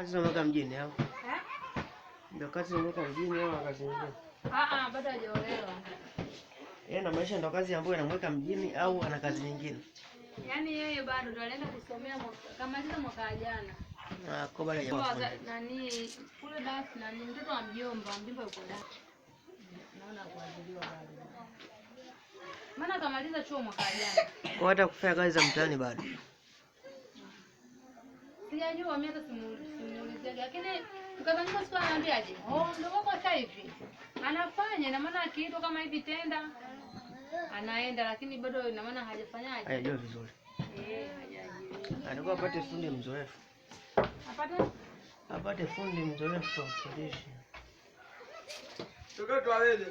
Kazi unaweka mjini au? Ndio kazi unaweka mjini au kazi nyingine? Bado hajaolewa. Yeye na maisha ndio kazi ambayo anamweka mjini au ana kazi nyingine? Yaani yeye bado ndo alienda kusomea kamaliza mwaka jana. Kwa bado hajaolewa. Nani kule basi nani mtoto wa mjomba yuko ndani. Naona kuadhiliwa bado. Maana kamaliza chuo mwaka jana. Kwa hata kufanya kazi za mtaani bado. Sijajua mimi hata simuulizia lakini tukazungumza siku ananiambiaje? Ndio wako sasa hivi. Anafanya na maana akiitwa kama hivi tenda anaenda lakini bado ina maana hajafanyaje? Hajajua vizuri. Hajajua. Alikuwa apate fundi mzoefu. Apate fundi mzoefu kufundisha. Tukao tuwaweze.